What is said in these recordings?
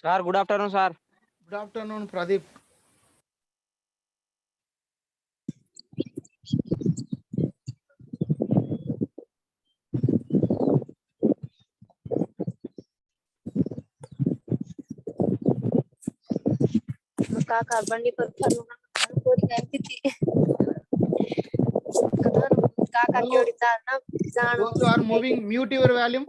Sir, good afternoon, sir. Good afternoon, Pradeep. काका बंडी पर काका Those who are moving, mute your volume.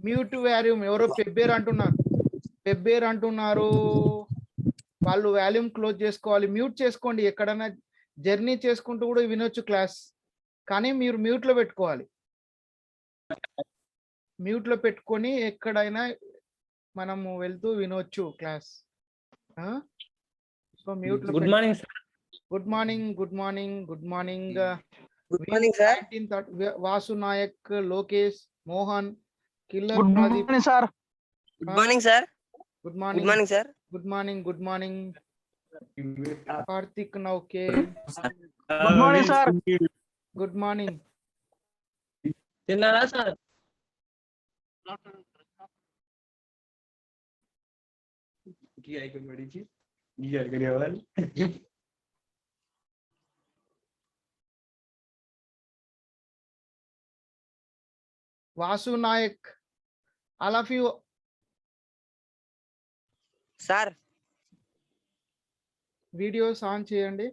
Mute volume. ఎవరో పెబ్బేర్ అంటున్నారు. వాళ్ళు వాల్యూమ్ క్లోజ్ చేసుకోవాలి. మ్యూట్ చేసుకోండి. ఎక్కడైనా జర్నీ చేసుకుంటూ కూడా వినొచ్చు క్లాస్, కానీ మీరు మ్యూట్ లో పెట్టుకోవాలి. మ్యూట్ లో పెట్టుకొని ఎక్కడైనా మనము వెళ్తూ వినొచ్చు క్లాస్. సో మ్యూట్ లో. Good morning, sir. Good morning. Good morning. Good morning. Good morning, sir. Vasu Nayak, Lokesh, Mohan, కిల్లర్. Good morning, sir. Good morning, sir. Good Good morning. morning, sir. Good morning. Good morning. Karthik నౌకే. Good morning, sir. Good morning. తిన్నారా sir? Vasu Nayak, all of you. Sir, videos on చేయండి.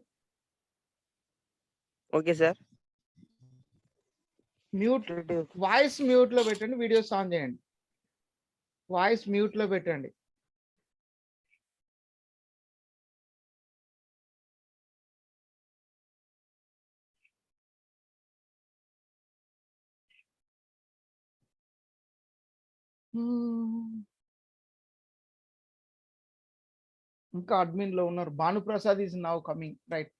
okay, sir. Mute, voice mute లో పెట్టండి. Videos on చేయండి. Voice mute లో పెట్టండి. ఇంకా admin లో ఉన్నారు. Bhanuprasad is now coming, right?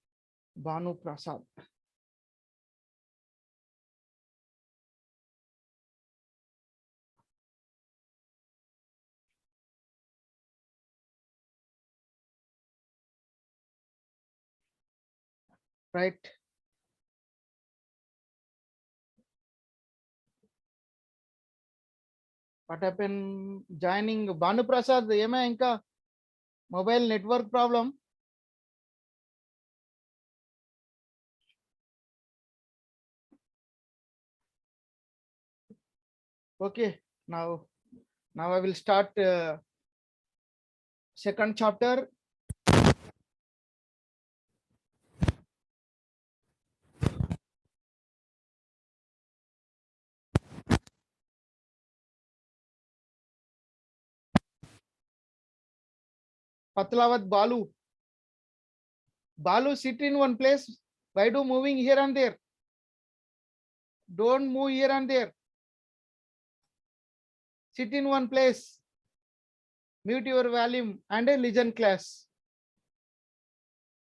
Bhanuprasad. Right. What happen joining? Bhanuprasad, ఏమే ఇంకా mobile network problem? Okay, now I will start second chapter. Patlawat Balu. Balu, sit in one place. Why do moving here and there? Don't move here and there. Sit in one place. Mute your volume and listen class.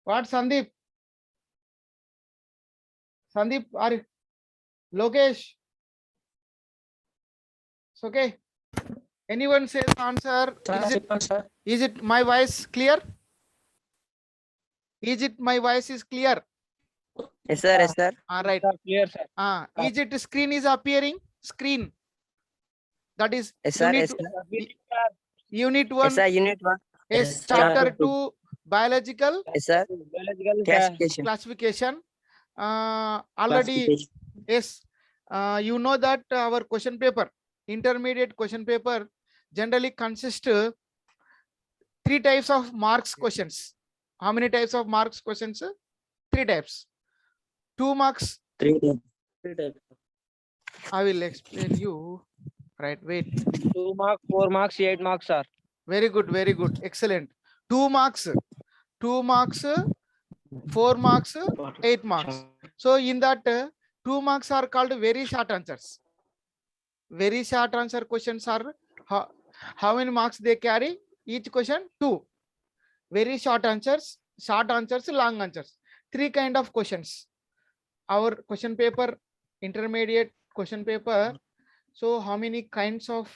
What, Sandeep? Sandeep or Lokesh? It's okay. Anyone says answer? Is it my voice clear? Is it my voice is clear? Yes, sir. Yes, sir. All right. Clear, sir. Is it screen is appearing? Screen. That is Yes, sir. Yes, sir. unit Yes, 1. sir. Unit 1. Yes, chapter 2 biological Yes, sir. Biological Classification. classification. Already, yes, you know that our question paper, intermediate question paper, generally consists 3 types of marks questions. How many types of marks questions? 3 types. 2 marks. 3 types. I will explain you. Right, wait. 2 marks, 4 marks, 8 marks, sir. Very good, very good, excellent. 2 marks, 2 marks, 4 marks, 8 marks. So in that 2 marks are called very short answers. Very short answer questions are how many marks they carry? Each question 2. Very short answers, long answers. 3 kind of questions. Our question paper, intermediate question paper. So how many kinds of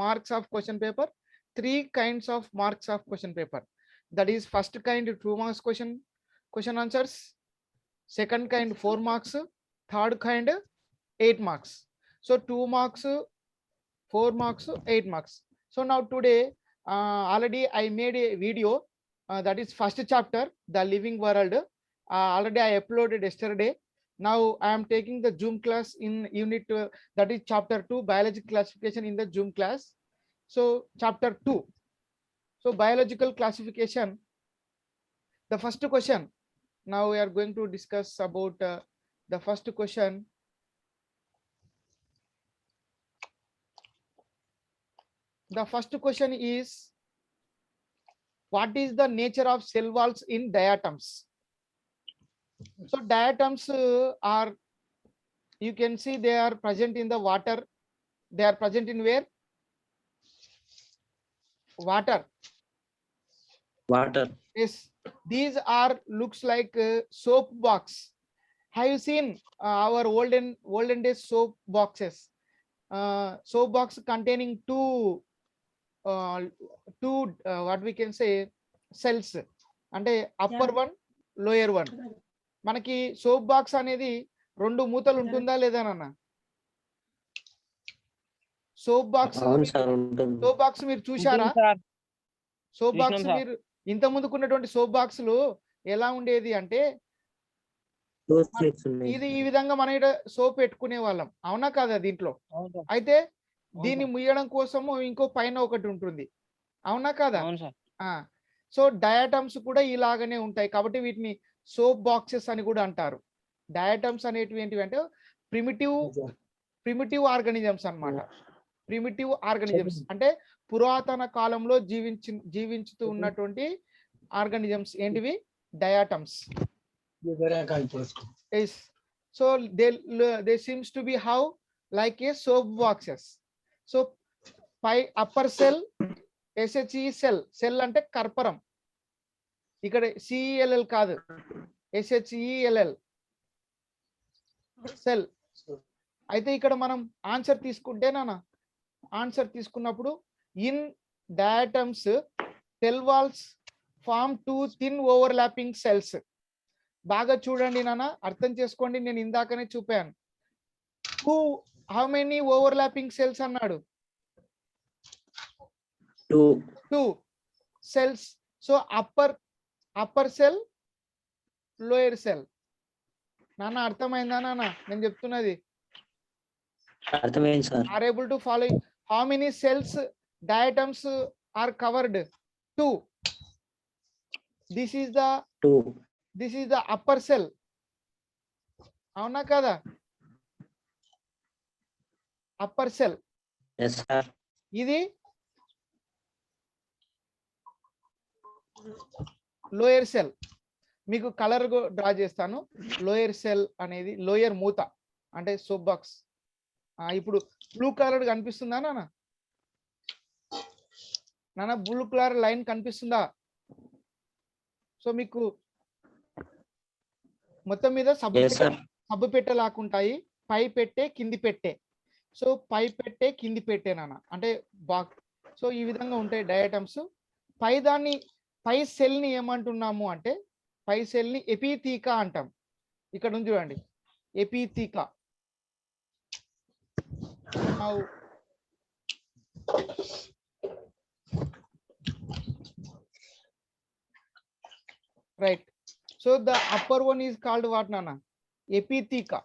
marks of question paper? 3 kinds of marks of question paper. That is first kind 2 marks question answers, second kind 4 marks, third kind 8 marks. So 2 marks, 4 marks, 8 marks. So now today already I made a video that is first chapter, the living world. Already I uploaded yesterday. Now I am taking the Zoom class in unit that is chapter 2, biological classification in the Zoom class. So chapter 2, so biological classification, the first question. Now we are going to discuss about the first question. The first question is, what is the nature of cell walls in diatoms? So diatoms are, you can see they are present in the water. They are present in where? Water. Water. Yes, these are looks like soap box. Have you seen our olden days soap boxes? Soap box containing two what we can say cells, అంటే upper one lower one. మనకి soap box అనేది 2 మూతలు ఉంటుందా లేదా నాన్న? Soap box, అవును sir ఉంటుంది. Soap box మీరు చూశారా? సార్ సోప్ బాక్స్ చూసినాం సార్. మీరు ఇంత ముందుకున్నటువంటి సోప్ బాక్సులు ఎలా ఉండేది అంటే, Two slits ఉన్నాయి. ఇది ఈ విధంగా మన ఈడ సోప్ పెట్టుకునే వాళ్ళం, అవునా కాదా? దీంట్లో అవును సార్. అయితే దీన్ని ముయ్యడం కోసము ఇంకో పైన ఒకటి ఉంటుంది, అవునా కాదా? అవును సార్. సో డయాటమ్స్ కూడా ఇలాగనే ఉంటాయి, కాబట్టి వీటిని సోప్ బాక్సెస్ అని కూడా అంటారు. డయాటమ్స్ అనేటివి ఏంటివి అంటే ప్రిమిటివ్ ఆర్గానిజమ్స్ అన్నమాట. ప్రిమిటివ్ ఆర్గానిజమ్స్ అంటే పురాతన కాలంలో జీవించుతూ ఉన్నటువంటి ఆర్గానిజమ్స్ ఏంటివి? Diatoms. Yes. So they seems to be how like a soap boxes. So upper cell SHE cell అంటే కర్పరం, ఇక్కడ CELL కాదు, SHELL సెల్. అయితే ఇక్కడ మనం ఆన్సర్ తీసుకుంటే నాన్న, ఆన్సర్ తీసుకున్నప్పుడు in diatoms cell walls form 2 thin overlapping cells. బాగా చూడండి నాన్న, అర్థం చేసుకోండి. నేను ఇందాకనే చూపాను. హౌ మెనీ ఓవర్లాపింగ్ సెల్స్ అన్నాడు? 2 cells. So upper cell, lower cell. నాన్న అర్థమైందా నాన్న నేను చెప్తున్నది? అర్థమైంది sir. Are able to follow? How many cells diatoms are covered? 2. This is the upper cell, అవునా కదా? Upper cell. Yes sir. ఇది లోయర్ సెల్. మీకు కలర్ డ్రా చేస్తాను. లోయర్ సెల్ అనేది లోయర్ మూత, అంటే సోప్ బాక్స్. ఇప్పుడు బ్లూ కలర్ కనిపిస్తుందా నాన్న? బ్లూ కలర్ లైన్ కనిపిస్తుందా? సో మీకు మొత్తం మీద సబ్బు పెట్టె లాక్కుంటాయి, పై పెట్టే కింది పెట్టే. సో పై పెట్టే కింది పెట్టే నాన్న అంటే బాక్స్. సో ఈ విధంగా ఉంటాయి డయాటమ్స్. పై సెల్ ని ఏమంటున్నాము అంటే, పై సెల్ ని ఎపిథీకా అంటాం. ఇక్కడ ఉంది చూడండి, epitheca. Right. So the upper one is called what nana? Epitheca.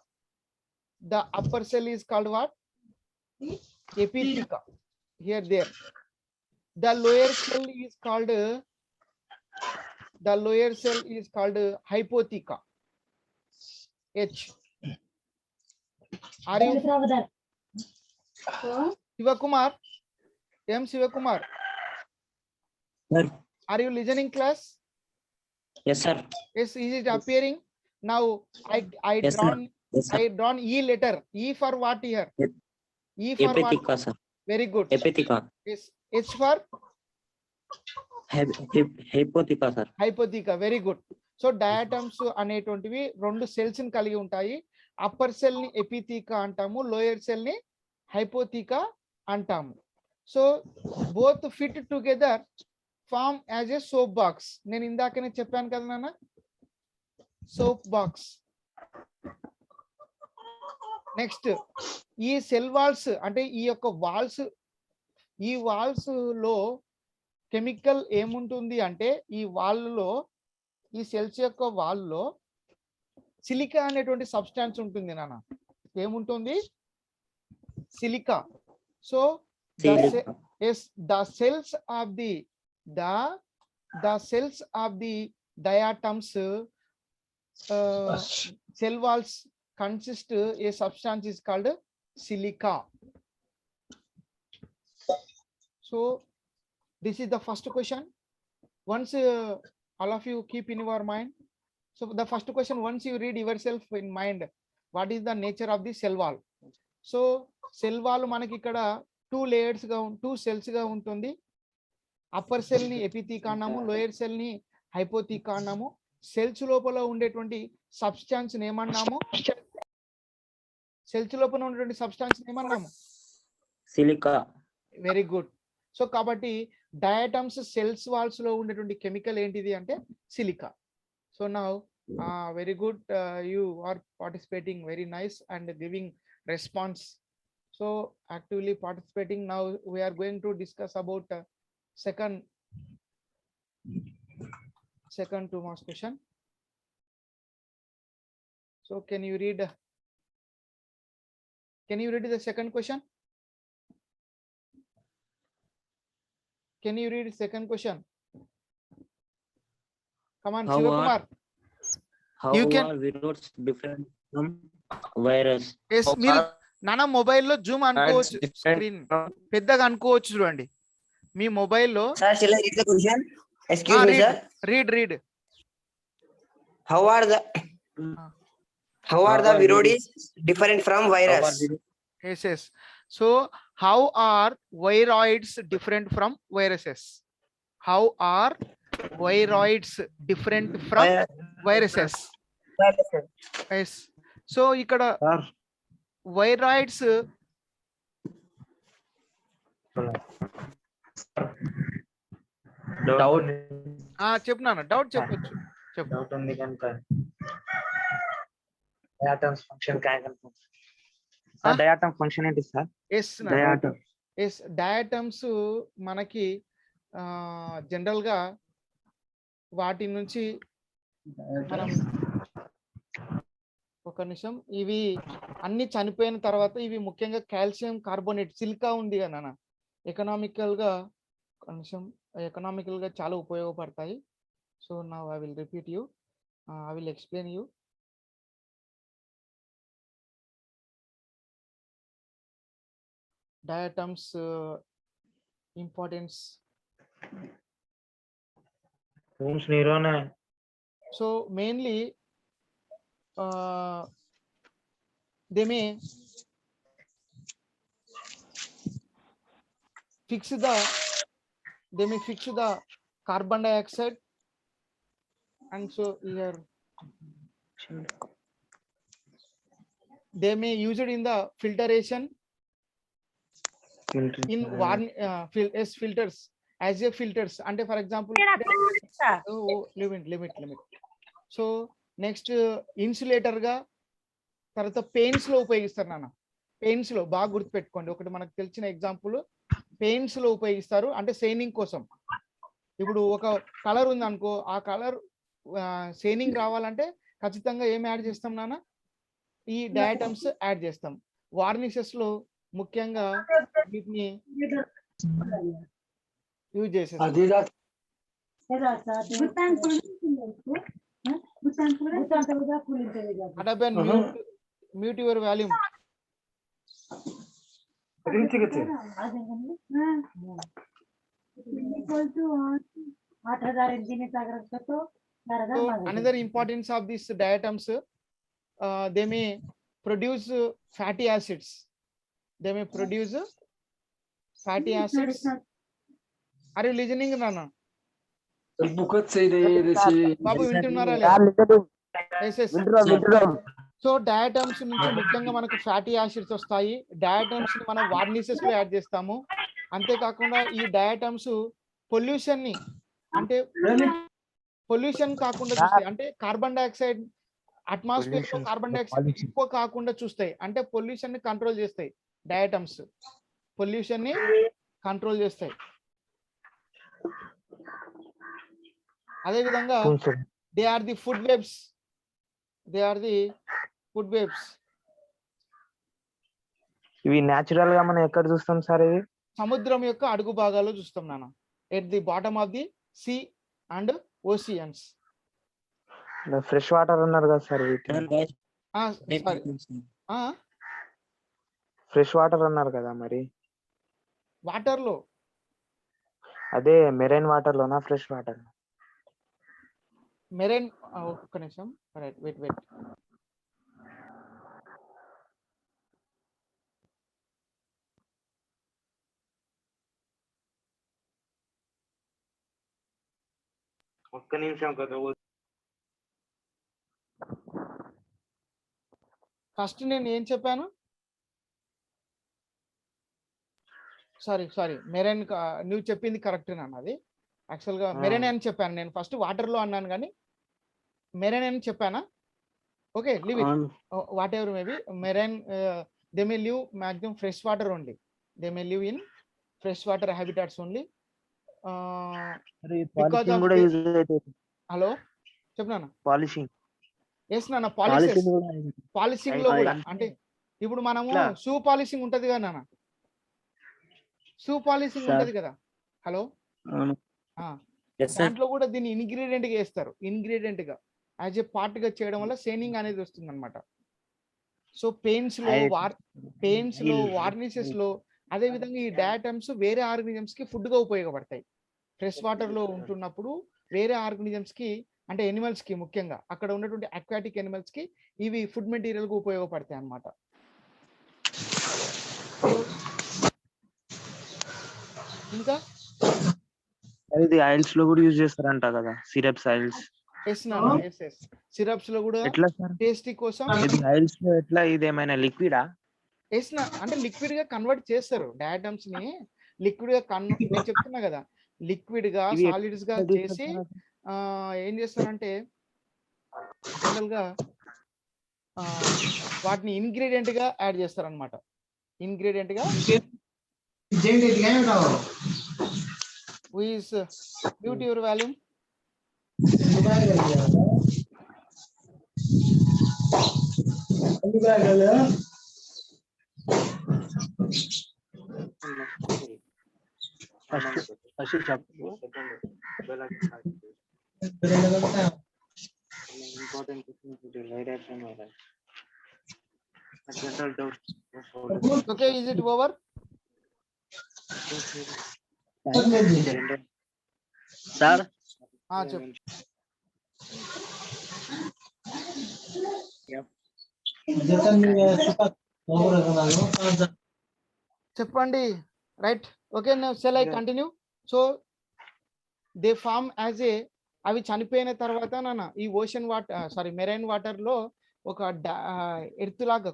The upper cell is called what? Epitheca. Here there. The lower cell is called hypotheca. H. Are you Sivakumar? M. Sivakumar. Sir. Are you listening class? Yes sir. Yes, is it appearing now? I Yes, drawn sir. Yes sir. I drawn E letter. E for what here? E for what? Epitheca sir. Very good. Epitheca. Yes. H for hypotheca sir. hypotheca. Very good. So diatoms అనేటువంటివి 2 cells ని కలిగి ఉంటాయి. Upper cell ని ఎపిథీకా అంటాము, lower cell ని hypotheca అంటాము. So both fit together form as a soap box. నేను ఇందాకనే చెప్పాను కదా నాన్న, సోప్ బాక్స్. నెక్స్ట్ ఈ సెల్ వాల్స్ అంటే ఈ యొక్క వాల్స్, ఈ వాల్స్ లో కెమికల్ ఏముంటుంది అంటే ఈ వాల్లో, ఈ సెల్స్ యొక్క వాల్లో సిలికా అనేటువంటి సబ్స్టాన్స్ ఉంటుంది నాన్న. ఏముంటుంది? Silica. So the cells of the diatoms cell walls consist a substance is called silica. So this is the first question. Once all of you keep in your mind. So the first question, once you read yourself in mind, what is the nature of the cell wall? So cell wall మనకి ఇక్కడ 2 layers గా 2 cells గా ఉంటుంది. Upper cell ని ఎపిథీకా అన్నాము, lower cell ని హైపోథీకా అన్నాము. Cells లోపల ఉండేటువంటి సబ్స్టాన్స్ ఏమన్నాము? సెల్స్ లోపల ఉండేటువంటి సబ్స్టాన్స్ ఏమన్నాము? సిలికా. Very good. సో కాబట్టి డయాటమ్స్ సెల్స్ వాల్స్ లో ఉండేటువంటి కెమికల్ ఏంటిది అంటే silica. So now very good, you are participating very nice and giving response, so actively participating. Now we are going to discuss about second 2 marks question. So can you read the second question? Can you read second question? Come on, How Shivakumar. How You can- are viruses different from virus? Yes, మీరు నాన్న మొబైల్లో Zoom అనుకోవచ్చు, screen పెద్దగా అనుకోవచ్చు. చూడండి మీ మొబైల్లో. Sir, shall I read the question? Excuse me, sir. read. How are the viruses different from virus? Yes. So how are viroids different from viruses? How are viroids different from viruses? Yes. So ఇక్కడ viroids చెప్తున్నాను. Doubt చెప్పొచ్చు. చెప్పు. Doubt ఉంది కనుక diatoms function diatom function ఏంటి sir? Yes diatoms మనకి general గా వాటి నుంచి మనం ఒక నిమిషం, ఇవి అన్ని చనిపోయిన తర్వాత ఇవి ముఖ్యంగా కాల్షియం కార్బోనేట్, సిలికా ఉంది కదా నాన్న, ఎకనామికల్ గా చాలా ఉపయోగపడతాయి. So now I will repeat you, I will explain you. Diatoms importance. So mainly they may fix the carbon dioxide, and so here they may use it in the filtration in filters as a filters. And for example, limit. So next insulator గా, తర్వాత paints లో ఉపయోగిస్తారు నాన్న. Paints లో బాగా గుర్తుపెట్టుకోండి, ఒకటి మనకు తెలిసిన ఎగ్జాంపుల్, పెయింట్స్ లో ఉపయోగిస్తారు అంటే షైనింగ్ కోసం. ఇప్పుడు ఒక కలర్ ఉంది అనుకో, ఆ కలర్ షైనింగ్ రావాలంటే ఖచ్చితంగా ఏం యాడ్ చేస్తాం నాన్న? ఈ డయాటమ్స్ యాడ్ చేస్తాం. వార్నిషెస్ లో ముఖ్యంగా వీటిని యూజ్ చేసేస్తాం. Mute your volume. So another importance of these diatoms, they may produce fatty acids. Are you listening, Nana? బాబు వింటున్నారా లేదా? సో డయాటమ్స్ నుంచి ముఖ్యంగా మనకు ఫ్యాటీ యాసిడ్స్ వస్తాయి. డయాటమ్స్ ని మనం వార్నిషెస్ లో యాడ్ చేస్తాము. అంతేకాకుండా ఈ డయాటమ్స్ పొల్యూషన్ ని, అంటే పొల్యూషన్ కాకుండా చూస్తాయి, అంటే కార్బన్ డైఆక్సైడ్ అట్మాస్ఫియర్ లో Pollution, కార్బన్ డైఆక్సైడ్ pollution. ఎక్కువ కాకుండా చూస్తాయి, అంటే పొల్యూషన్ ని కంట్రోల్ చేస్తాయి. డయాటమ్స్ పొల్యూషన్ ని కంట్రోల్ చేస్తాయి. అదే విధంగా Spoons, sir. They are the food webs. They are the food webs. ఇవి న్యాచురల్ గా మనం ఎక్కడ చూస్తాం సార్ ఇవి? సముద్రం యొక్క అడుగు భాగాల్లో చూస్తాం నాన్న. At the bottom of the sea and oceans. Fresh water అన్నారు కదా సార్ వీటిని. సారీ ఫ్రెష్ వాటర్ అన్నారు కదా మరి. వాటర్ లో అదే మెరైన్ వాటర్ లోనా ఫ్రెష్ వాటర్? మెరైన్ ఒక్క నిమిషం, రైట్, వెయిట్ వెయిట్. ఒక్క నిమిషం కదా. ఫస్ట్ నేను ఏం చెప్పాను? Sorry marine. నువ్వు చెప్పింది కరెక్ట్ నాన్న. అది యాక్చువల్ గా మెరైన్ అని చెప్పాను నేను. ఫస్ట్ వాటర్ లో అన్నాను కానీ మెరైన్ అని చెప్పానా? Okay, live it, what ever maybe. Marine they may live maximum fresh water only. They may live in fresh water habitats only. Because of కూడా the- యూజ్ అవుతుంది. హలో చెప్పినా? పాలిషింగ్. ఎస్ నాన్న, polishing లో కూడా. అది- అంటే ఇప్పుడు మనము ఇట్లా. షూ పాలిషింగ్ ఉంటది కదా నాన్న, షూ పాలిషింగ్ Sir. ఉంటది కదా. హలో, అవును. Yes, sir. దాంట్లో కూడా దీన్ని ఇంగ్రీడియంట్ గా వేస్తారు. ఇంగ్రీడియంట్ గా యాజ్ ఏ పార్ట్ గా చేయడం వల్ల షైనింగ్ అనేది వస్తుంది అనమాట. సో పెయింట్స్ లో పెయింట్స్ లో వార్నిషెస్ లో, అదే విధంగా ఈ డయాటమ్స్ వేరే ఆర్గనిజమ్స్ కి ఫుడ్ గా ఉపయోగపడతాయి. ఫ్రెష్ వాటర్ లో ఉంటున్నప్పుడు వేరే ఆర్గనిజమ్స్ కి, అంటే ఎనిమల్స్ కి, ముఖ్యంగా అక్కడ ఉన్నటువంటి అక్వాటిక్ ఎనిమల్స్ కి ఇవి ఫుడ్ మెటీరియల్ గా ఉపయోగపడతాయి అన్నమాట. ఇంకా ఇది ఆయిల్స్ లో కూడా యూజ్ చేస్తారంట కదా, సిరప్స్, ఆయిల్స్. ఎస్ నాన్న, ఎస్ సిరప్స్ లో కూడా ఎట్లా సార్ టేస్టీ కోసం. ఇది ఆయిల్స్ లో ఎట్లా? ఇది ఏమైనా లిక్విడా? ఎస్ నా, అంటే లిక్విడ్ గా కన్వర్ట్ చేస్తారు డయాటమ్స్ ని. లిక్విడ్ గా నేను చెప్తున్నా కదా, లిక్విడ్ గా ఇవి సాలిడ్స్ గా చేసి ఏం చేస్తారంటే జనరల్ గా వాటిని ఇంగ్రీడియంట్ గా యాడ్ చేస్తారు అనమాట. ఇంగ్రీడియంట్ గా విస్ డ్యూటీ యువర్ వాల్యూమ్. ఫస్ట్ చెప్పు. Okay, is it over? Sir చెప్పు. చెప్పండి. Right, okay, shall I continue? So they form as a, అవి చనిపోయిన తర్వాత నాన్న ఈ ఓషన్ వాటర్, మెరైన్ వాటర్ లో ఒక ఎర్త్ లాగా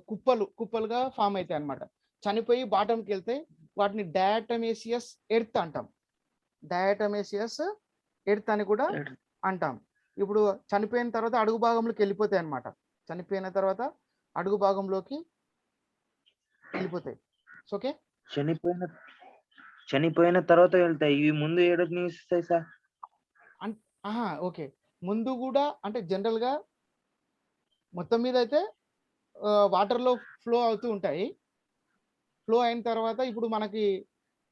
కుప్పలుగా ఫామ్ అవుతాయి అన్నమాట. చనిపోయి బాటంకి వెళ్తే వాటిని డయాటమేసియస్ ఎర్త్ అంటాం. డయాటమేసియస్ ఎర్త్ అని కూడా అంటాం. ఇప్పుడు చనిపోయిన తర్వాత అడుగు భాగంలోకి వెళ్ళిపోతాయి అన్నమాట. చనిపోయిన తర్వాత అడుగు భాగంలోకి వెళ్ళిపోతాయి. ఓకే, చనిపోయిన తర్వాత వెళ్తాయి. ఇవి ముందు ఏడాది నివసిస్తాయి సార్? ఓకే, ముందు కూడా, అంటే జనరల్ గా మొత్తం మీద అయితే వాటర్ లో ఫ్లో అవుతూ ఉంటాయి. ఫ్లో అయిన తర్వాత ఇప్పుడు మనకి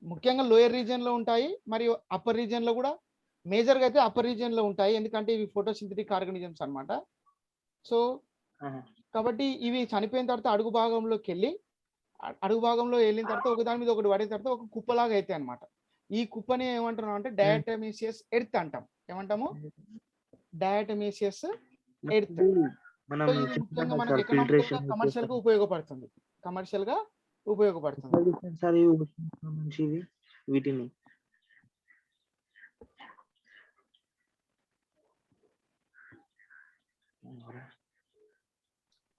ముఖ్యంగా లోయర్ రీజియన్ లో ఉంటాయి, మరియు అప్పర్ రీజియన్ లో కూడా. మేజర్ గా అయితే అప్పర్ రీజియన్ లో ఉంటాయి, ఎందుకంటే ఇవి ఫోటోసింథటిక్ ఆర్గానిజమ్స్ అన్నమాట. సో కాబట్టి ఇవి చనిపోయిన తర్వాత అడుగు భాగంలోకి వెళ్ళి, అడుగు భాగంలో వెళ్ళిన తర్వాత ఒకదాని మీద ఒకటి పడిన తర్వాత ఒక కుప్పలాగా అయితే అన్నమాట. ఈ కుప్పని ఏమంటున్నాం అంటే డయాటమేసియస్ ఎర్త్ అంటాం. ఏమంటాము? డయాటమేసియస్ ఎర్త్. మనం సో ఇది ముఖ్యంగా మనకి ఎకనామికల్ గా, కమర్షియల్ గా ఉపయోగపడుతుంది. కమర్షియల్ గా ఉపయోగపడుతుంది. సార్ మంచిది వీటిని.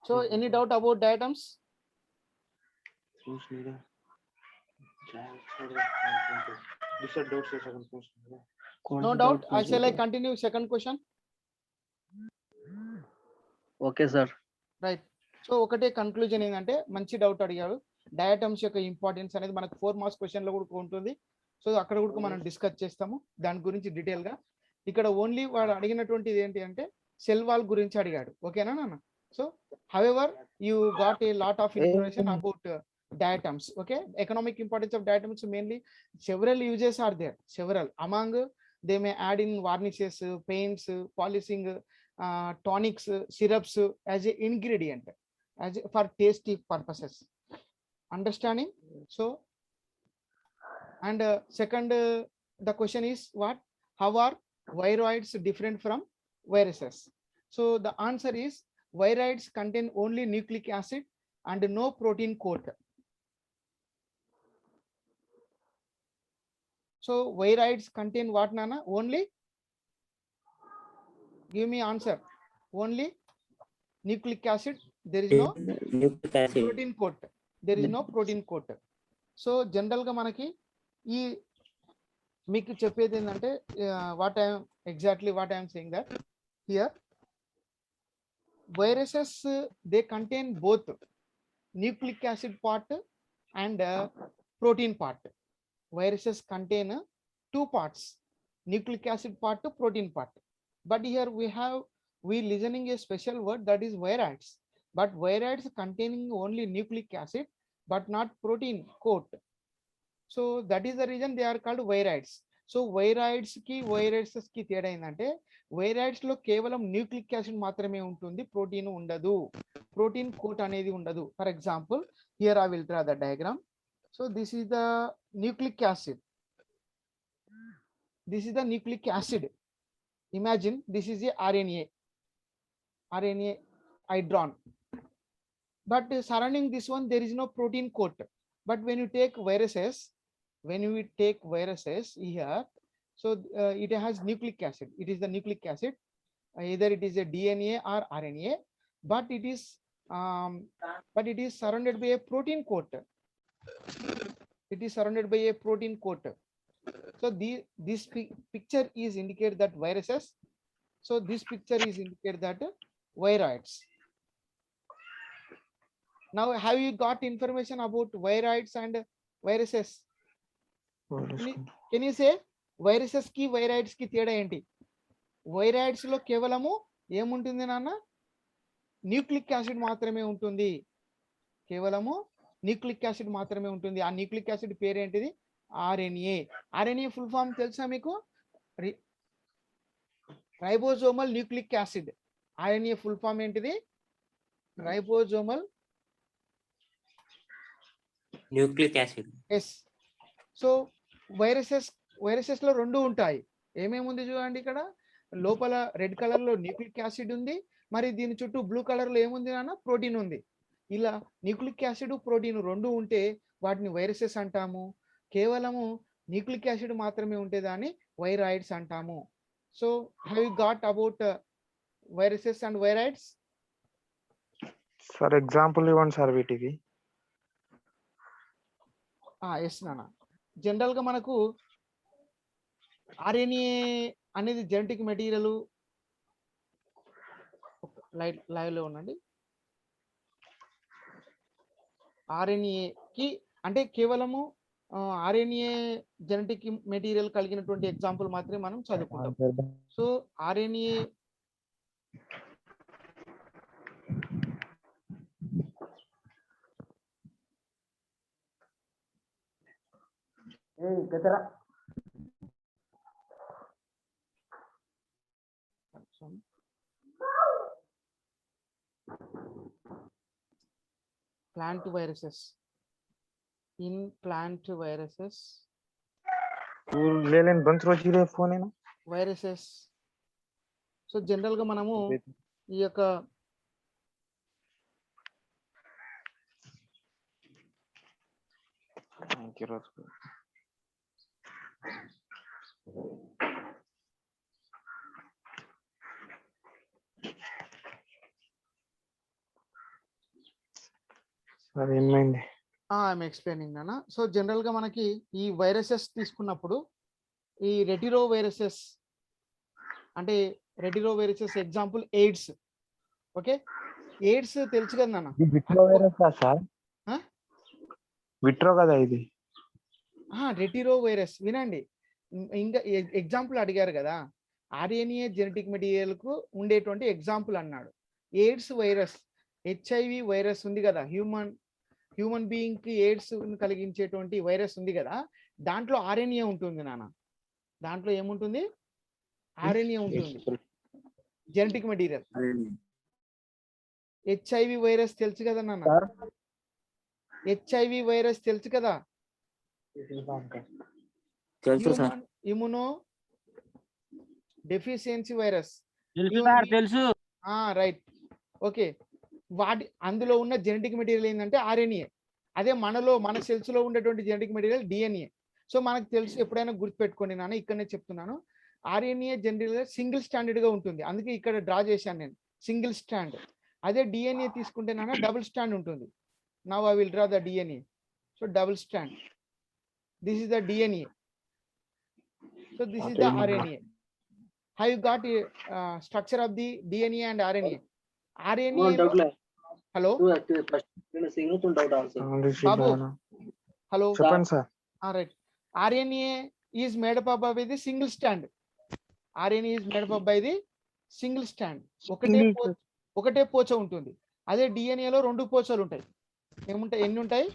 So any doubt about diatoms? No doubt. I shall I continue second question? Okay sir. Right. So ఒకటే కన్క్లూజన్ ఏంటంటే మంచి డౌట్ అడిగారు. డయాటమ్స్ యొక్క ఇంపార్టెన్స్ అనేది మనకు 4 మార్క్స్ క్వశ్చన్ లో కూడా ఉంటుంది. సో అక్కడ కూడా మనం డిస్కస్ చేస్తాము దాని గురించి డీటెయిల్ గా. ఇక్కడ ఓన్లీ వాడు అడిగినటువంటిది ఏంటి అంటే సెల్ వాల్ గురించి అడిగాడు. ఓకేనా నాన్న? So however you got a lot of information about diatoms. Okay, economic importance of diatoms, mainly several uses are there. Several among they may add in varnishes, paints, polishing, tonics, syrups as a ingredient, for tasty purposes. Understanding? So and second the question is what? How are viroids different from viruses? So the answer is viroids contain only nucleic acid and no protein coat. So viroids contain what, Nana? Only, give me answer. Only nucleic acid. There is no nucleic acid. protein coat. There is no protein coat. So general ga manaki ee meeku cheppedi endante what I am exactly what I am saying that here viruses they contain both nucleic acid part and protein part. Viruses contain 2 parts, nucleic acid part to protein part. But here we listening a special word that is viroids. But viroids containing only nucleic acid but not protein coat. So that is the reason they are called viroids. So viroids ki teda endante viroids lo kevalam nucleic acid maatrame untundi, protein undadu, protein coat anedi undadu. For example, here I will draw the diagram. So this is the nucleic acid. This is the nucleic acid. Imagine this is a RNA. RNA I drawn. But surrounding this one there is no protein coat. But when you take viruses, here, so it has nucleic acid. It is the nucleic acid. Either it is a DNA or RNA, but it is surrounded by a protein coat. It is surrounded by a protein coat. So this picture is indicate that viruses. So this picture is indicate that viroids. Now have you got information about viroids and viruses? Can you say viruses ki viroids ki teda enti? Viroids lo kevalamu em untundi nanna? Nucleic acid maatrame untundi. Kevalamu nucleic acid మాత్రమే ఉంటుంది. ఆ nucleic acid పేరు ఏంటిది? RNA. RNA full form తెలుసా మీకు? Ribosomal nucleic acid. RNA full form ఏంటిది? రైబోజోమల్ nucleic యాసిడ్. ఎస్. సో వైరసెస్ లో 2 ఉంటాయి. ఏమేమి ఉంది చూడండి, ఇక్కడ లోపల రెడ్ కలర్ లో న్యూక్లిక్ యాసిడ్ ఉంది, మరి దీని చుట్టూ బ్లూ కలర్ లో ఏముంది నాన్న? ప్రోటీన్ ఉంది. ఇలా న్యూక్లిక్ యాసిడ్ ప్రోటీన్ 2 ఉంటే వాటిని వైరసెస్ అంటాము. కేవలము న్యూక్లిక్ యాసిడ్ మాత్రమే ఉంటే దాన్ని వైరాయిడ్స్ అంటాము. So have you got about viruses and viroids? Sir example ఇవ్వండి సార్ వీటికి. ఎస్ నాన్న. జనరల్ గా మనకు ఆర్ఎన్ఏ అనేది జెనెటిక్ మెటీరియల్. లైవ్ లో ఉండండి. ఆర్ఎన్ఏకి అంటే కేవలము ఆర్ఎన్ఏ జెనెటిక్ మెటీరియల్ కలిగినటువంటి ఎగ్జాంపుల్ మాత్రమే మనం చదువుకుంటాం. So RNA plant viruses. In plant viruses, లేలేన్ బంచ్ రోజులే ఫోన్ ఏనా viruses. సో జనరల్ గా మనము ఈ యొక్క ఏమైంది? ఐఎమ్ ఎక్స్ప్లెయినింగ్ నాన్న. సో జనరల్ గా మనకి ఈ వైరసెస్ తీసుకున్నప్పుడు ఈ రెటిరో వైరసెస్ అంటే retroviruses example AIDS. Okay, AIDS తెలుసు కదా నాన్న. విట్రో వైరస్ సార్? ఆ? విట్రో కదా ఇది? రెటిరో వైరస్ వినండి. ఇంకా ఎగ్జాంపుల్ అడిగారు కదా, ఆర్ఎన్ఏ జెనెటిక్ మెటీరియల్ కు ఉండేటువంటి ఎగ్జాంపుల్ అన్నాడు. ఎయిడ్స్ వైరస్, హెచ్ఐవి వైరస్ ఉంది కదా, హ్యూమన్ బీయింగ్ కి ఎయిడ్స్ కలిగించేటువంటి వైరస్ ఉంది కదా, దాంట్లో ఆర్ఎన్ఏ ఉంటుంది నాన్న. దాంట్లో ఏముంటుంది? ఆర్ఎన్ఏ ఉంటుంది, జెనెటిక్ మెటీరియల్. హెచ్ఐవి వైరస్ తెలుసు కదా నాన్న? హెచ్ఐవి వైరస్ తెలుసు కదా? తెలుసు సార్. Immunodeficiency virus. తెలుసు. Right, okay. అందులో ఉన్న జెనెటిక్ మెటీరియల్ ఏంటంటే ఆర్ఎన్ఏ. అదే మన సెల్స్ లో ఉండేటువంటి జెనెటిక్ మెటీరియల్ డిఎన్ఏ. సో మనకు తెలుసు, ఎప్పుడైనా గుర్తుపెట్టుకోండి నాన్న, ఇక్కడనే చెప్తున్నాను. ఆర్ఎన్ఏ జెనెటిక్ సింగిల్ స్టాండర్డ్ గా ఉంటుంది, అందుకే ఇక్కడ డ్రా చేశాను నేను, సింగిల్ స్టాండ్. అదే డిఎన్ఏ తీసుకుంటే నాన్న డబుల్ స్టాండ్ ఉంటుంది. Now I will draw the DNA. So double stand, this is the DNA, so this is the RNA. How you got structure of the DNA and RNA? RNA. Hello. Babu. Hello. చెప్పండి sir. All right. RNA is made up by the single strand. RNA is made up by the single strand. ఒకటే పోచ ఉంటుంది. అదే DNA లో రెండు పోచలు ఉంటాయి. ఏముంటాయి? ఎన్ని ఉంటాయి?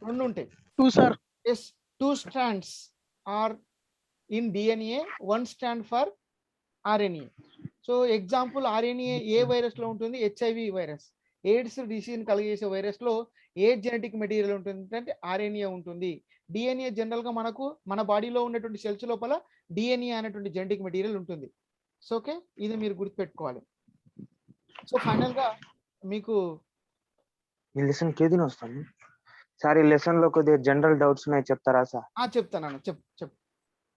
రెండు ఉంటాయి. 2 sir. Yes, 2 strands are in DNA, 1 strand for RNA. So example RNA ఏ వైరస్ లో ఉంటుంది? HIV virus. ఎయిడ్స్ డిసీజ్ కలిగేసే వైరస్ లో ఏ జెనెటిక్ మెటీరియల్ ఉంటుంది అంటే RNA ఉంటుంది. డిఎన్ఏ జనరల్ గా మన బాడీలో ఉన్నటువంటి సెల్స్ లోపల డిఎన్ఏ అనేటువంటి జెనెటిక్ మెటీరియల్ ఉంటుంది. సో ఓకే, ఇది మీరు గుర్తుపెట్టుకోవాలి. సో ఫైనల్ గా మీకు ఈ లెసన్ కి ఏదిన వస్తాను సార్? ఈ లెసన్ లో కొద్దిగా జనరల్ డౌట్స్ ఉన్నాయి, చెప్తారా సార్? చెప్తాను, చెప్పు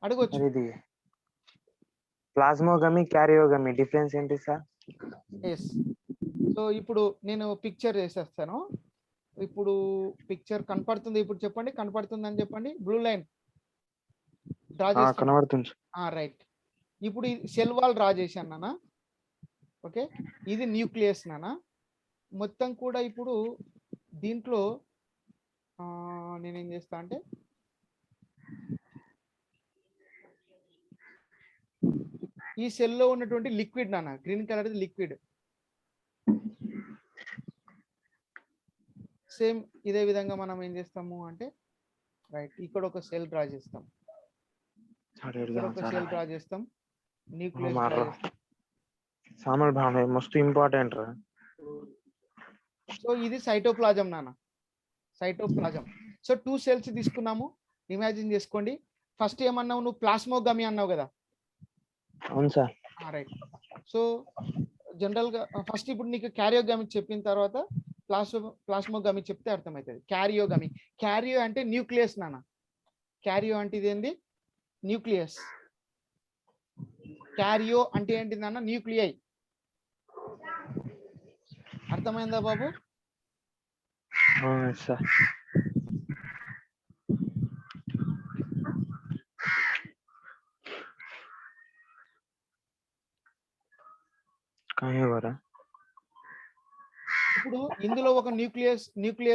అడగొచ్చు. ఇది ప్లాస్మోగమి, క్యారియోగమి డిఫరెన్స్ ఏంటి సార్? ఎస్, సో ఇప్పుడు నేను పిక్చర్ చేసేస్తాను. ఇప్పుడు పిక్చర్ కనపడుతుంది, ఇప్పుడు చెప్పండి. కనపడుతుంది అని చెప్పండి. బ్లూ లైన్ డ్రా చేస్తాను. కనబడుతుంది. రైట్, ఇప్పుడు సెల్ వాల్ డ్రా చేశాను నాన్న. ఓకే, ఇది న్యూక్లియస్ నాన్న. మొత్తం కూడా ఇప్పుడు దీంట్లో నేనేం చేస్తా అంటే ఈ సెల్ లో ఉన్నటువంటి లిక్విడ్ నాన్న, గ్రీన్ కలర్ లిక్విడ్, సేమ్ ఇదే విధంగా మనం ఏం చేస్తాము అంటే రైట్, ఇక్కడ ఒక సెల్ డ్రా చేస్తాం, న్యూక్లియస్. సామల్ భామే మస్తు ఇంపార్టెంట్ రా. సో ఇది సైటోప్లాజం నాన్న, సైటోప్లాజం. సో 2 cells తీసుకున్నాము, ఇమాజిన్ చేసుకోండి. ఫస్ట్ ఏమన్నావు నువ్వు? ప్లాస్మోగమి అన్నావు కదా? అవును సార్. రైట్. సో జనరల్ గా ఫస్ట్ ఇప్పుడు నీకు క్యారియోగమి చెప్పిన తర్వాత ప్లాస్మోగమి చెప్తే అర్థమవుతుంది. క్యారియోగమి, క్యారియో అంటే న్యూక్లియస్ నాన్న. క్యారియో అంటే ఇదేంది? న్యూక్లియస్. క్యారియో అంటే ఏంటి నాన్న? న్యూక్లియై. అర్థమైందా బాబు? సార్ ఇప్పుడు ఇందులో ఒక న్యూక్లియస్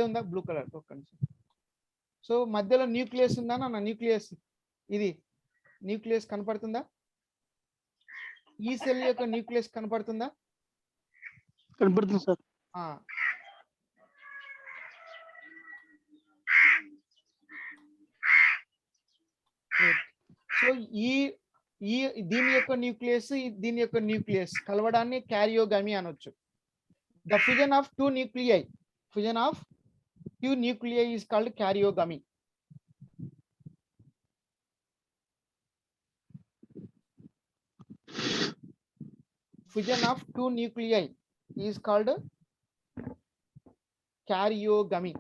ఉందా? Blue colour. ఒక్క నిమిషం. సో మధ్యలో న్యూక్లియస్ ఉందా నాన్న? న్యూక్లియస్, ఇది న్యూక్లియస్ కనపడుతుందా? ఈ సెల్ యొక్క న్యూక్లియస్ కనపడుతుందా? కనపడుతుంది సార్. సో దీని యొక్క న్యూక్లియస్, దీని యొక్క న్యూక్లియస్ కలవడాన్ని క్యారియోగమి అనొచ్చు. The fusion of 2 nuclei is called karyogamy. Fusion of 2 nuclei is called karyogamy.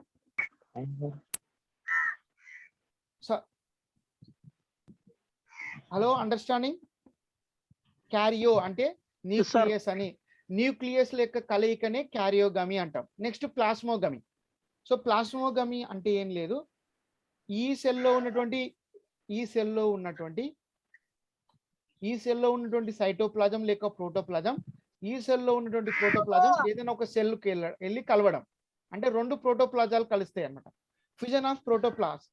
So, hello, understanding? Karyo ante nucleus ani. Nucleus లెక్క కలయికనే క్యారియోగమి అంటాం. నెక్స్ట్ ప్లాస్మోగమి. సో ప్లాస్మోగమి అంటే ఏం లేదు, ఈ సెల్లో ఉన్నటువంటి సైటోప్లాజం లేక ప్రోటోప్లాజం ఈ సెల్లో ఉన్నటువంటి ప్రోటోప్లాజం ఏదైనా ఒక సెల్కి వెళ్ళి కలవడం అంటే రెండు ప్రోటోప్లాజాలు కలుస్తాయి అన్నమాట. Fusion of protoplasm.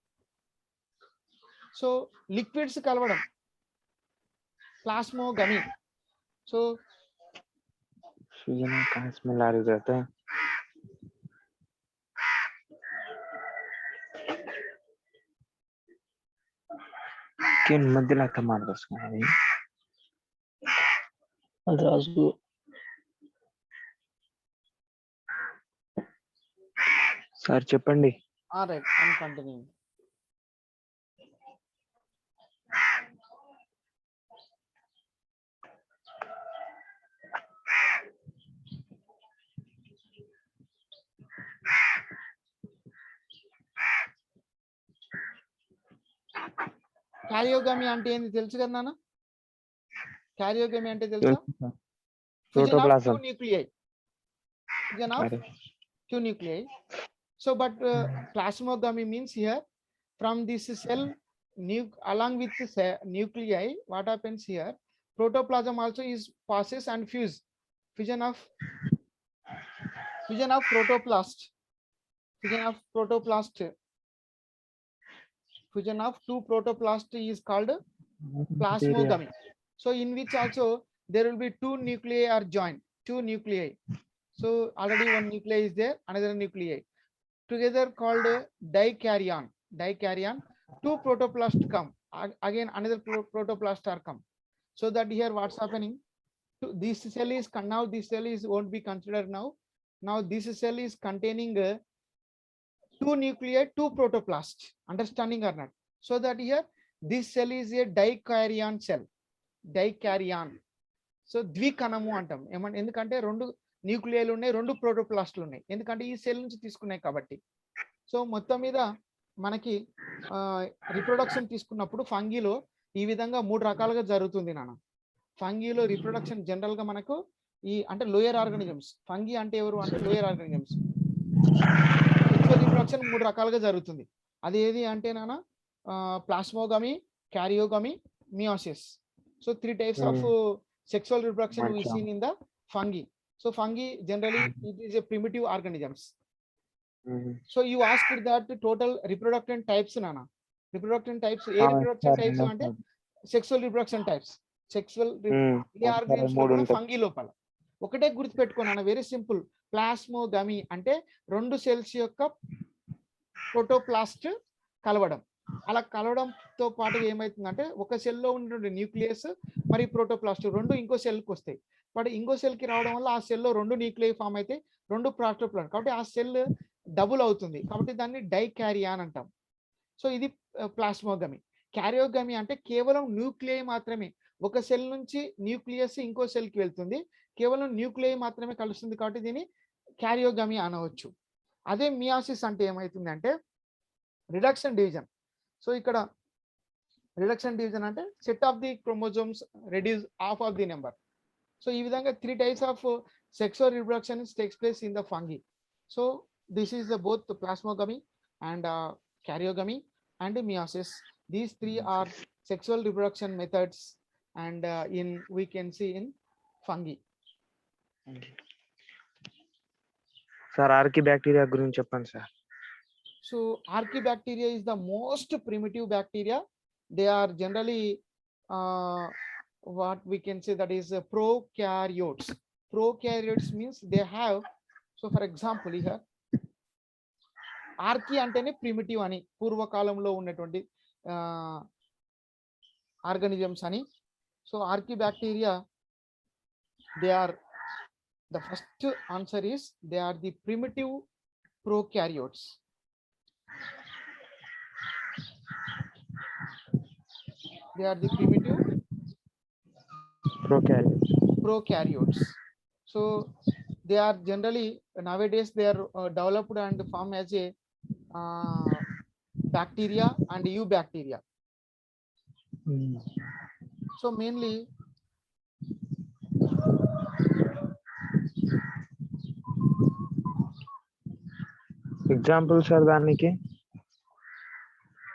So liquids కలవడం ప్లాస్మోగమీ. సో फ्यूजन कहाँ स्मेल आ रही रहता है? किन मध्यला टमाटर दसना రాజు సార్ చెప్పండి. Right, I'm continuing. క్యారియోగమీ అంటే ఏంది తెలుసు కదా నాన్న? క్యారియోగమీ అంటే తెలుసా? Protoplasm. Nuclei. Fusion of two nuclei. So but plasmogamy means here from this cell along with the nuclei, what happens here, protoplasm also is passes and fusion of protoplast, fusion of two protoplast is called plasmogamy. So in which also there will be two nuclei are joined, two nuclei. So already one nuclei is there, another nuclei together called dikaryon. Two protoplast come again, another protoplast are come. So that here what's happening, this cell is now this cell is won't be considered now. Now this cell is containing two nuclei, two protoplasts. Understanding or not? So that here this cell is a dikaryon cell. Dikaryon. So ద్వికణము అంటాం. ఏమంటే ఎందుకంటే రెండు న్యూక్లియైలు ఉన్నాయి, రెండు ప్రోటోప్లాస్ట్లు ఉన్నాయి, ఎందుకంటే ఈ cell నుంచి తీసుకున్నాయి కాబట్టి. సో మొత్తం మీద మనకి రిప్రొడక్షన్ తీసుకున్నప్పుడు ఫంగీలో ఈ విధంగా 3 రకాలుగా జరుగుతుంది నాన్న. ఫంగీలో రిప్రొడక్షన్ జనరల్ గా మనకు ఈ అంటే లోయర్ ఆర్గానిజమ్స్. ఫంగీ అంటే ఎవరు అంటే లోయర్ ఆర్గానిజమ్స్. రిప్రొడక్షన్ 3 రకాలుగా జరుగుతుంది. అది ఏది అంటే నాన్న, ప్లాస్మోగమీ, క్యారియోగమీ, meiosis. So 3 types of sexual reproduction we seen in the fungi. So fungi generally it is a primitive organisms. So you asked that total reproduction types nana. Reproduction types, reproduction types ante sexual reproduction types. Sexual organisms lo fungi lopala ఒకటే గుర్తు పెట్టుకోనా, very simple. ప్లాస్మోగమీ అంటే రెండు cells యొక్క protoplast కలవడం. అలా కలవడంతో పాటు ఏమవుతుందంటే ఒక సెల్లో ఉన్నటువంటి న్యూక్లియస్ మరి ప్రోటోప్లాస్ట్ రెండు ఇంకో సెల్కి వస్తాయి. బట్ ఇంకో సెల్కి రావడం వల్ల ఆ సెల్లో రెండు న్యూక్లియై ఫామ్ అయితే రెండు ప్రోటోప్లాస్ట్, కాబట్టి ఆ సెల్ డబుల్ అవుతుంది, కాబట్టి దాన్ని డైకారియాన్ అంటాం. సో ఇది ప్లాస్మోగమీ. క్యారియోగమీ అంటే కేవలం న్యూక్లియై మాత్రమే, ఒక సెల్ నుంచి న్యూక్లియస్ ఇంకో సెల్కి వెళ్తుంది, కేవలం న్యూక్లియై మాత్రమే కలుస్తుంది, కాబట్టి దీన్ని క్యారియోగమీ అనవచ్చు. అదే మియాసిస్ అంటే ఏమవుతుంది అంటే రిడక్షన్ డివిజన్. సో ఇక్కడ రిడక్షన్ డివిజన్ అంటే set of the chromosomes reduce half of the number. So ఈ విధంగా 3 types of sexual reproduction takes place in the fungi. So this is the both plasmogamy and karyogamy and meiosis. These 3 are sexual reproduction methods and in we can see in fungi. Sir archaebacteria గురించి చెప్పండి sir. So archaebacteria is the most primitive bacteria. They are generally what we can say that is prokaryotes. Prokaryotes means they have, so for example here archae అంటేనే primitive అని, పూర్వకాలంలో ఉన్నటువంటి organisms అని. So archaebacteria they are the first answer is they are the primitive prokaryotes. They are the primitive prokaryotes. So they are generally nowadays they are developed and form as a bacteria and eubacteria. So mainly example sir దానికి.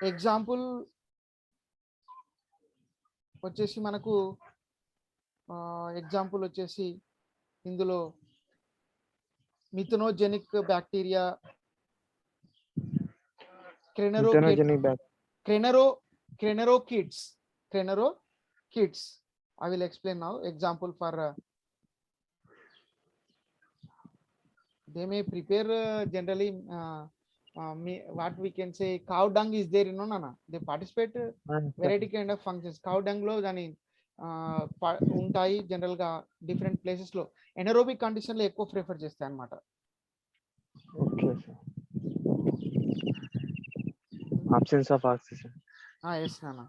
Example వచ్చేసి మనకు example వచ్చేసి ఇందులో మిథనోజెనిక్ bacteria, Methanogenetic Crenorokids. I will explain now. Example for they may prepare generally what we can say cow dung is there, nana. They participate variety kind of functions. Cow dung lo dani ఉంటాయి general గా different places లో anaerobic condition లో ఎక్కువ prefer చేస్తాయి అన్నమాట. Okay, sir. Absence of oxygen. Yes నాన్న.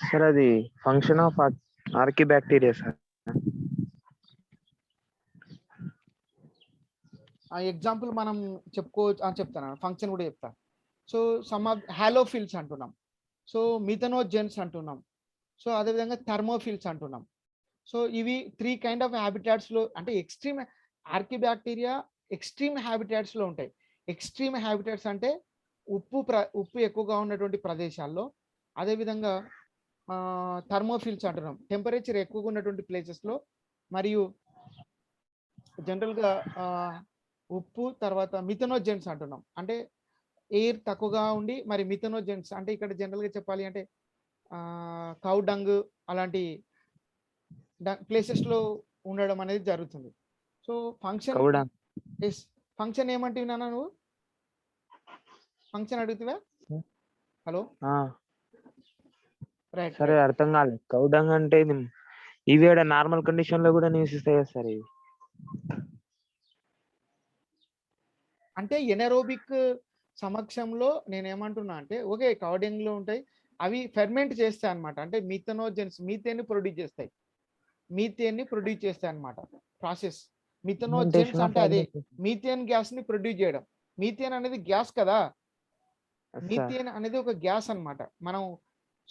Sir అది function of archaebacteria sir. ఆ ఎగ్జాంపుల్ మనం చెప్తాను, ఫంక్షన్ కూడా చెప్తాను. సో సమ్ ఆఫ్ హాలోఫిల్స్ అంటున్నాం, సో మిథనోజెన్స్ అంటున్నాం, సో అదేవిధంగా థర్మోఫిల్స్ అంటున్నాం. సో ఇవి 3 కైండ్ ఆఫ్ హ్యాబిటాట్స్ లో, అంటే ఎక్స్ట్రీమ్ ఆర్కిబ్యాక్టీరియా ఎక్స్ట్రీమ్ హ్యాబిటాట్స్ లో ఉంటాయి. ఎక్స్ట్రీమ్ హ్యాబిటాట్స్ అంటే ఉప్పు ఎక్కువగా ఉన్నటువంటి ప్రదేశాల్లో, అదేవిధంగా థర్మోఫిల్స్ అంటున్నాం టెంపరేచర్ ఎక్కువగా ఉన్నటువంటి ప్లేసెస్ లో, మరియు జనరల్ గా ఉప్పు తర్వాత మిథనోజెన్స్ అంటున్నాం అంటే ఎయిర్ తక్కువగా ఉండి, మరి మిథనోజెన్స్ అంటే ఇక్కడ జనరల్ గా చెప్పాలి అంటే కౌ డంగ్ అలాంటి ప్లేసెస్ లో ఉండడం అనేది జరుగుతుంది. సో ఫంక్షన్ ఫంక్షన్ ఏమంటివి నాన్న నువ్వు? ఫంక్షన్ అడుగుతావా? Hello right. సరే అర్థం కాలేదు. కౌడంగ్ అంటే ఇవి నార్మల్ కండిషన్ లో కూడా నివసిస్తాయి కదా సార్ ఇవి? అంటే ఎనరోబిక్ సమక్షంలో నేనేమంటున్నా అంటే ఓకే కౌడింగ్ లో ఉంటాయి, అవి ఫెర్మెంట్ చేస్తాయి అన్నమాట. అంటే మిథనోజెన్స్ మీథేన్ ప్రొడ్యూస్ చేస్తాయి అన్నమాట. ప్రాసెస్ మిథనోజెన్స్ అంటే అదే మీథేన్ గ్యాస్ ని ప్రొడ్యూస్ చేయడం. మీథేన్ అనేది గ్యాస్ కదా, మీథేన్ అనేది ఒక గ్యాస్ అన్నమాట. మనం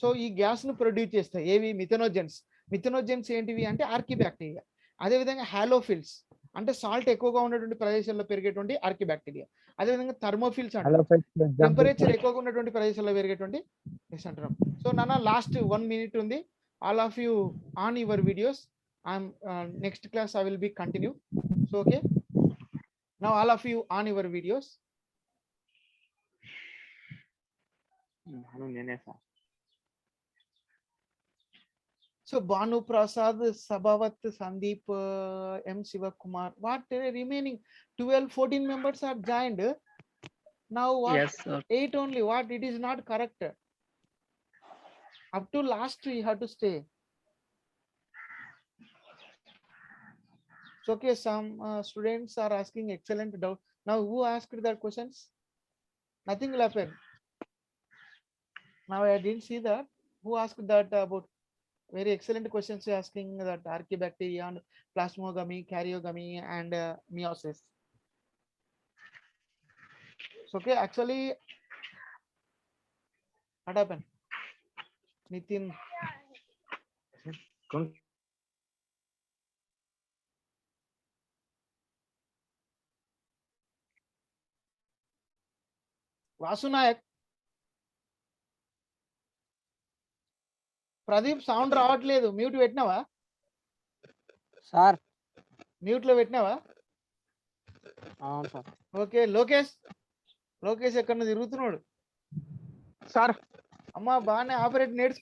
సో ఈ గ్యాస్ ను ప్రొడ్యూస్ చేస్తాయి ఏవి? మిథనోజెన్స్ ఏంటివి అంటే ఆర్కిబ్యాక్టీరియా. అదేవిధంగా హాలోఫిల్స్ అంటే సాల్ట్ ఎక్కువగా ఉన్నటువంటి ప్రదేశాల్లో పెరిగేటువంటి ఆర్కిబ్యాక్టీరియా. అదేవిధంగా థర్మోఫిల్స్ అంటే టెంపరేచర్ ఎక్కువగా ఉన్నటువంటి ప్రదేశాల్లో పెరిగేటువంటి అంటున్నాం. సో నాన్న లాస్ట్ 1 minute ఉంది. All of you on your videos. Next class I will be continue. So okay now all of you on your videos. నేనే sir. So Banu Prasad, Sabhavat, Sandeep, M. Sivakumar, what remaining 12-14 members are joined. Now what? Yes, sir. 8 only. What? It is not correct. Up to last you have to stay. So okay, some students are asking excellent doubt. Now who asked that questions? Nothing will happen. Now I didn't see that. Who asked that about? Very excellent questions asking that archibacteria and plasmogamy, karyogamy and meiosis. So okay, actually what happened? Nitin. Vasu Nayak. Pradeep sound రావట్లేదు, mute పెట్టినావా sir? Mute లో పెట్టినావా? అవును sir. Okay Lokesh ఎక్కడ తిరుగుతున్నాడు sir అమ్మా బాగానే operate నేర్చుకో.